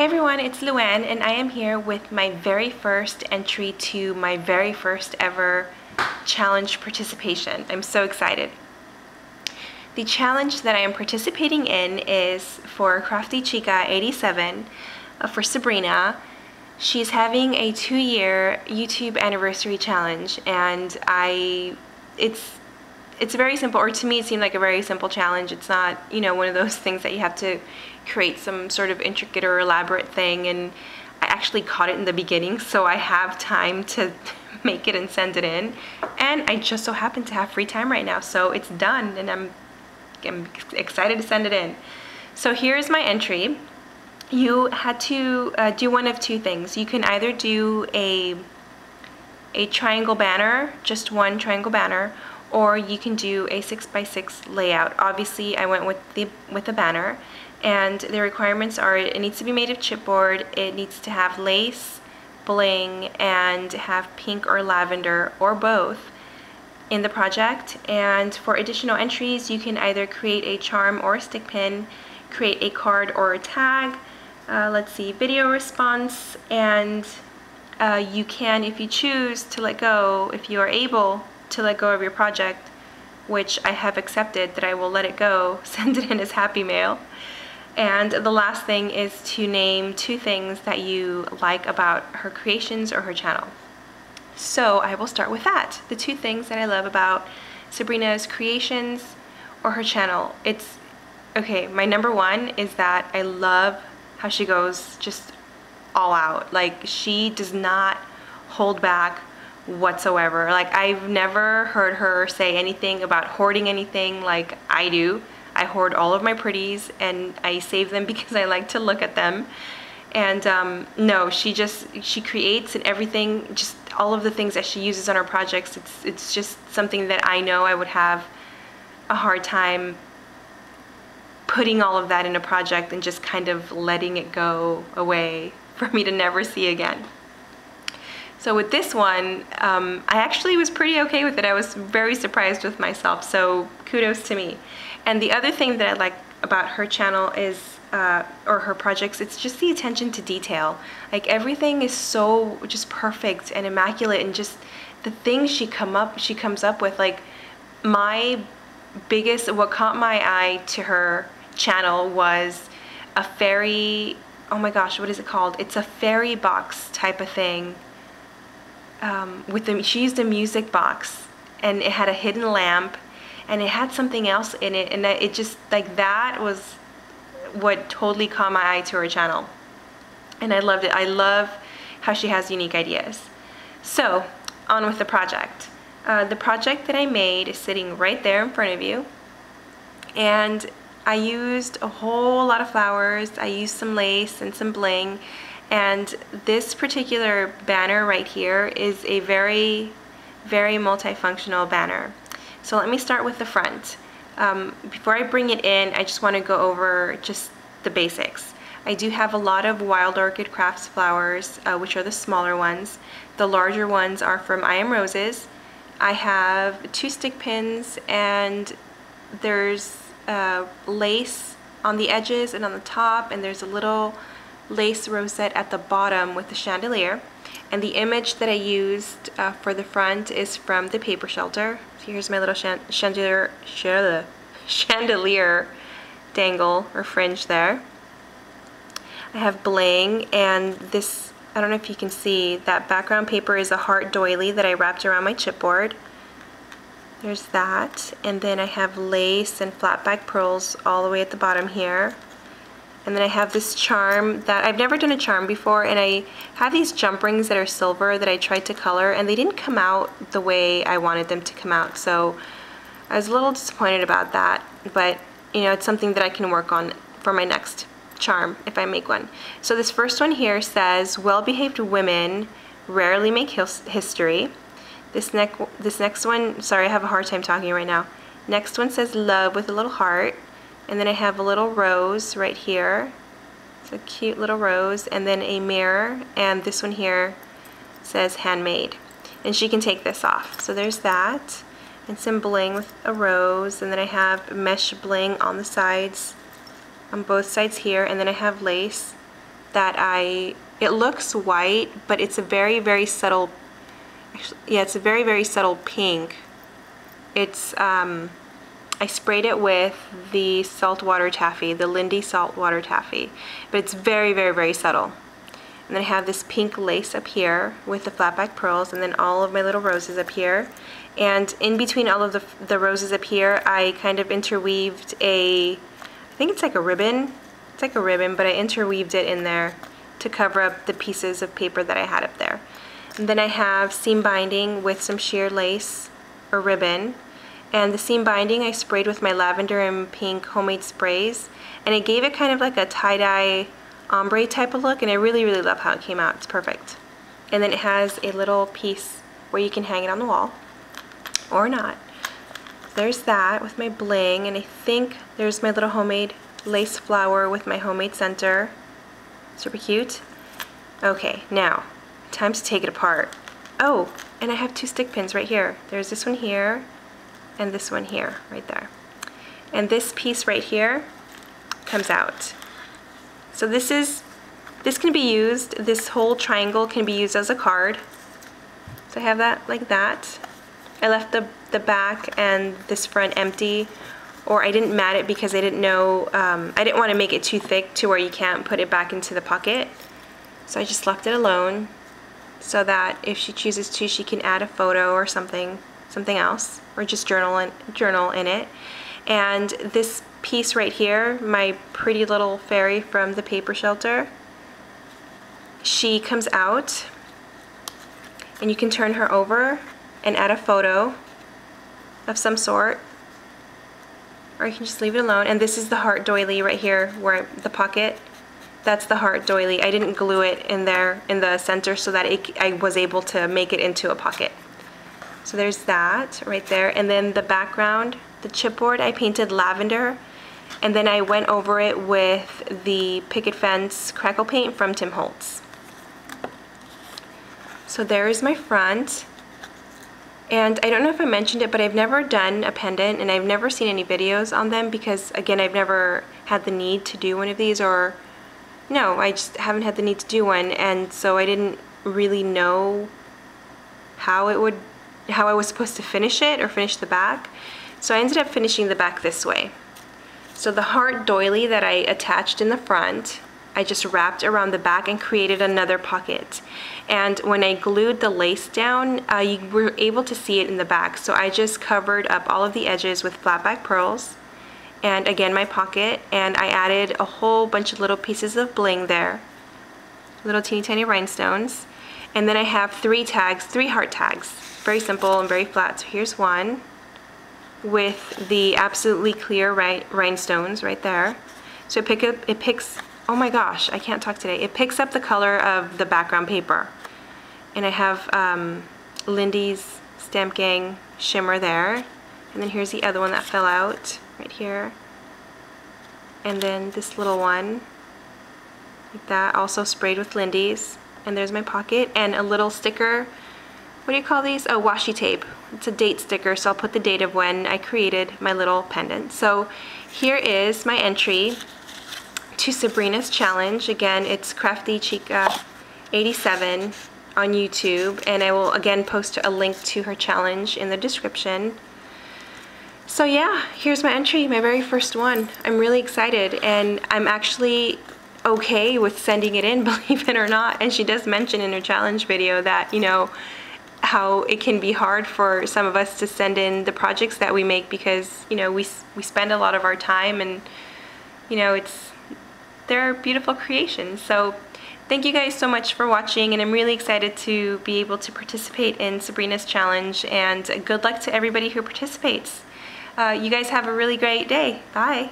Hey everyone, it's Luann and I am here with my very first entry to my very first ever challenge participation. I'm so excited. The challenge that I am participating in is for craftychica87 for Sabrina. She's having a 2-year YouTube anniversary challenge, and it's very simple, or to me it seemed like a very simple challenge. It's not, one of those things that you have to create some sort of intricate or elaborate thing, and I actually caught it in the beginning, so I have time to make it and send it in, and I just so happen to have free time right now, so it's done, and I'm excited to send it in. So here's my entry. You had to do one of two things. You can either do a triangle banner, just one triangle banner, or you can do a 6x6 layout. Obviously I went with the banner, and the requirements are it needs to be made of chipboard, it needs to have lace, bling, and have pink or lavender or both in the project. And for additional entries, you can either create a charm or a stick pin, create a card or a tag, let's see, video response, and you can, if you choose to let go, if you are able to let go of your project, which I have accepted that I will let it go, send it in as happy mail. And the last thing is to name 2 things that you like about her creations or her channel. So I will start with that. The 2 things that I love about Sabrina's creations or her channel. Okay, my number 1 is that I love how she goes just all out. Like, she does not hold back whatsoever. Like, I've never heard her say anything about hoarding anything like I do. I hoard all of my pretties and I save them because I like to look at them. And no, she creates, and everything, just all of the things that she uses on her projects, it's just something that I know I would have a hard time putting all of that in a project and just kind of letting it go away for me to never see again. So with this one, I actually was pretty okay with it. I was very surprised with myself, so kudos to me. And the other thing that I like about her channel is, or her projects, it's just the attention to detail. Like, everything is so just perfect and immaculate, and just the things she comes up with. Like, what caught my eye to her channel was a fairy, oh my gosh, what is it called? It's a fairy box type of thing. She used a music box, and it had a hidden lamp, and it had something else in it, and it just, like, that was what totally caught my eye to her channel, and I loved it. I love how she has unique ideas. So on with the project. The project that I made is sitting right there in front of you, and I used a whole lot of flowers. I used some lace and some bling, and this particular banner right here is a very, very multifunctional banner. So let me start with the front. Before I bring it in, I just want to go over just the basics. I do have a lot of Wild Orchid Crafts flowers, which are the smaller ones. The larger ones are from I Am Roses. I have 2 stick pins, and there's lace on the edges and on the top, and there's a little lace rosette at the bottom with the chandelier. And the image that I used for the front is from the paper shelter. So here's my little chandelier dangle or fringe there. I have bling, and this, I don't know if you can see, that background paper is a heart doily that I wrapped around my chipboard. There's that, and then I have lace and flat back pearls all the way at the bottom here. And then I have this charm that I've never done a charm before, and I have these jump rings that are silver that I tried to color, and they didn't come out the way I wanted them to come out, so I was a little disappointed about that, but it's something that I can work on for my next charm if I make one. So this first one here says, "Well-behaved women rarely make history." This next one, sorry, I have a hard time talking right now. Next one says "Love" with a little heart. And then I have a little rose right here. It's a cute little rose, and then a mirror, and this one here says "Handmade." And she can take this off. So there's that, and some bling with a rose, and then I have mesh bling on the sides, on both sides here, and then I have lace that it looks white, but it's a very, very subtle, actually, yeah, it's a very, very subtle pink. It's, I sprayed it with the saltwater taffy, the Lindy saltwater taffy, but it's very, very, very subtle. And then I have this pink lace up here with the flat back pearls, and then all of my little roses up here. And in between all of the roses up here, I kind of interweaved I think it's like a ribbon. It's like a ribbon, but I interweaved it in there to cover up the pieces of paper that I had up there. And then I have seam binding with some sheer lace or ribbon. And the seam binding I sprayed with my lavender and pink homemade sprays. And it gave it kind of like a tie-dye ombre type of look, and I really, really love how it came out. It's perfect. And then it has a little piece where you can hang it on the wall, or not. There's that with my bling, and I think there's my little homemade lace flower with my homemade center. Super cute. Okay, now, time to take it apart. Oh, and I have 2 stick pins right here. There's this one here, and this one here, right there. And this piece right here comes out. So this can be used, this whole triangle can be used as a card. So I have that like that. I left the back and this front empty, or I didn't mat it because I didn't know, I didn't want to make it too thick to where you can't put it back into the pocket. So I just left it alone so that if she chooses to, she can add a photo or something else, or just journal in it. And this piece right here, my pretty little fairy from the paper shelter, she comes out, and you can turn her over and add a photo of some sort, or you can just leave it alone. And this is the heart doily right here, where the pocket, that's the heart doily. I didn't glue it in there in the center so that I was able to make it into a pocket. So there's that right there. And then the background, the chipboard, I painted lavender, and then I went over it with the picket fence crackle paint from Tim Holtz. So there is my front. And I don't know if I mentioned it, but I've never done a pendant, and I've never seen any videos on them because, again, I've never had the need to do one of these, or no, I just haven't had the need to do one, and so I didn't really know how I was supposed to finish it or finish the back. So I ended up finishing the back this way. So the heart doily that I attached in the front, I just wrapped around the back and created another pocket. And when I glued the lace down, you were able to see it in the back. So I just covered up all of the edges with flat back pearls, and again my pocket, and I added a whole bunch of little pieces of bling there, little teeny tiny rhinestones. And then I have 3 tags, 3 heart tags, very simple and very flat. So here's one with the absolutely clear rhinestones right there. So it picks, oh my gosh, I can't talk today. It picks up the color of the background paper. And I have Lindy's Stamp Gang shimmer there. And then here's the other one that fell out right here. And then this little one, like that, also sprayed with Lindy's. And there's my pocket, and a little sticker. What do you call these? Oh, washi tape. It's a date sticker, so I'll put the date of when I created my little pendant. So here is my entry to Sabrina's challenge. Again, it's craftychica87 on YouTube, and I will again post a link to her challenge in the description. So yeah, here's my entry, my very first one. I'm really excited, and I'm actually okay with sending it in, believe it or not. And she does mention in her challenge video that, you know, how it can be hard for some of us to send in the projects that we make because, you know, we spend a lot of our time, and, you know, they're beautiful creations. So thank you guys so much for watching, and I'm really excited to be able to participate in Sabrina's challenge, and good luck to everybody who participates. You guys have a really great day. Bye.